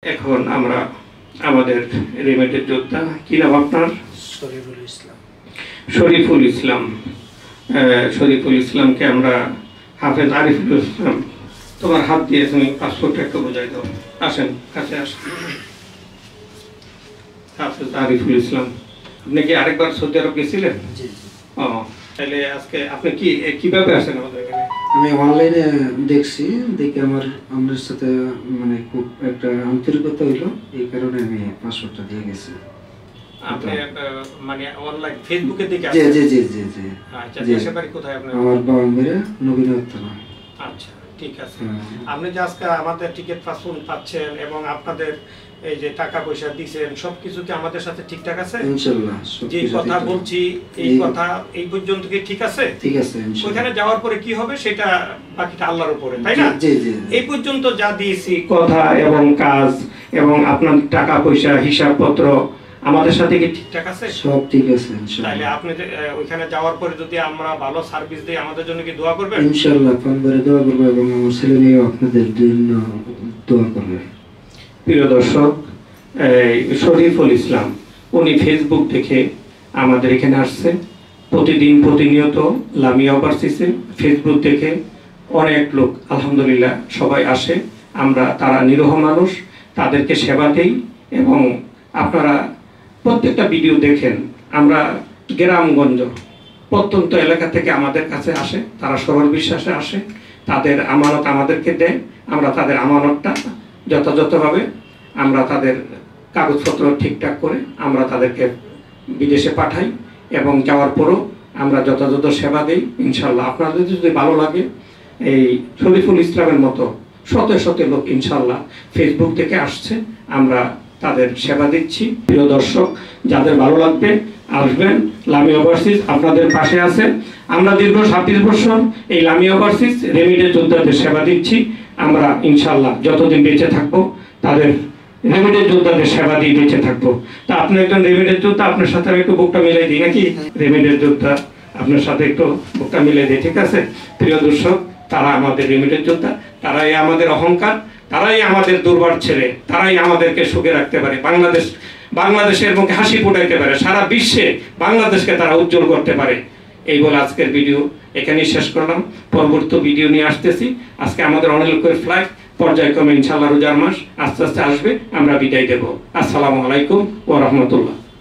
এখন আমরা আমাদের রেমিটের যোদ্ধা কি নাম আপনার? শরীফুল ইসলাম। শরীফুল ইসলামকে আমরা হাফেজ আরিফুল ইসলাম, তোমার হাত দিয়ে তুমি পাসপোর্টটা একটু বোঝাই দাও। আসেন, কাছে আসেন। হাফেজ আরিফুল ইসলাম, আপনি কি আরেকবার সৌদি আরব গেছিলেন? ও, তাহলে আজকে আপনি কিভাবে আসেন আমাদের এখানে? আমি অনলাইনে দেখছি, দেখে আমার সাথে মানে খুব একটা আন্তরিকতা হইলো, এই কারণে আমি পাসপোর্টটা দিয়ে গেছি। আপনি মানে অনলাইন ফেসবুকে দেখে জি জি জি জি জি। আচ্ছা, দেশের বাড়ি কোথায় আপনার? আমার বাবা নবীনগর। আচ্ছা, ঠিক আছে। আপনি যে আজকে আমাদের টিকিট পাসপোর্ট পাচ্ছেন এবং আপনাদের এই যে টাকা পয়সা দিবেন সবকিছু কি আমাদের সাথে ঠিকঠাক আছে? ইনশাআল্লাহ। যে কথা বলছি এই কথা এই পর্যন্ত কি ঠিক আছে? ঠিক আছে ইনশাআল্লাহ। ওখানে যাওয়ার পরে কি হবে সেটা বাকিটা আল্লাহর উপরে, তাই না? জি জি। এই পর্যন্ত যা দিয়েছি কথা এবং কাজ এবং আপনার টাকা পয়সা হিসাবপত্র আমাদের সাথে কি ঠিকঠাক আছে? সব ঠিক আছে ইনশাআল্লাহ। তাহলে আপনি ওখানে যাওয়ার পরে যদি আমরা ভালো সার্ভিস দেই আমাদের জন্য কি দোয়া করবেন? ইনশাআল্লাহ ফোন করে দোয়া করব এবং আমার ছেলে মেয়ে আপনাদের জন্য দোয়া করবে। প্রিয় দর্শক, শরীফুল ইসলাম উনি ফেসবুক থেকে আমাদের এখানে আসছে। প্রতিনিয়ত লামিয়া ওভারসিসে ফেসবুক থেকে অনেক লোক আলহামদুলিল্লাহ সবাই আসে। আমরা তারা নিরীহ মানুষ, তাদেরকে সেবা দেই এবং আপনারা প্রত্যেকটা ভিডিও দেখেন। আমরা গ্রামগঞ্জ প্রত্যন্ত এলাকা থেকে আমাদের কাছে আসে, তারা সরল বিশ্বাসে আসে, তাদের আমানত আমাদেরকে দেয়। আমরা তাদের আমানতটা যথাযথভাবে আমরা তাদের কাগজপত্র ঠিকঠাক করে আমরা তাদেরকে বিদেশে পাঠাই এবং যাওয়ার পরও আমরা যথাযথ সেবা দিই। ইনশাল্লাহ আপনাদের যদি ভালো লাগে, এই শরীফুল ইসলামের মতো শত শত লোক ইনশাল্লাহ ফেসবুক থেকে আসছে, আমরা তাদের সেবা দিচ্ছি। প্রিয় দর্শক, যাদের ভালো লাগবে আসবেন। লামিয়া ওভারসিস আপনাদের পাশে আছে। আমরা দীর্ঘ 27 বছর এই লামিয়া ওভারসিস রেমিটের যোদ্ধাদের সেবা দিচ্ছি। আমরা ইনশাল্লাহ যতদিন বেঁচে থাকবো তাদের রেমিটের যোদ্ধাদের সেবা দিয়ে বেঁচে থাকবো। তা আপনি একজন রেমিটের যোদ্ধা, আপনার সাথে একটু বুকটা মিলাই দিই নাকি? রেমিটের যোদ্ধা, আপনার সাথে একটু বুকটা মিলাই দিই, ঠিক আছে? প্রিয় দর্শক, তারা আমাদের রেমিটের যোদ্ধা, তারাই আমাদের অহংকার, তারাই আমাদের দুর্বার ছেড়ে, তারাই আমাদেরকে সুখে রাখতে পারে। বাংলাদেশের মুখে হাসি ফুটাইতে পারে, সারা বিশ্বে বাংলাদেশকে তারা উজ্জ্বল করতে পারে। এই বলে আজকের ভিডিও এখানেই শেষ করলাম। পরবর্তী ভিডিও নিয়ে আসতেছি। আজকে আমাদের অনেক ফ্লাইট পর্যায়ক্রমে ইনশাআল্লাহ রোজার মাস আস্তে আস্তে আসবে, আমরা বিদায় দেব। আসসালামু আলাইকুম ওয়া রাহমাতুল্লাহ।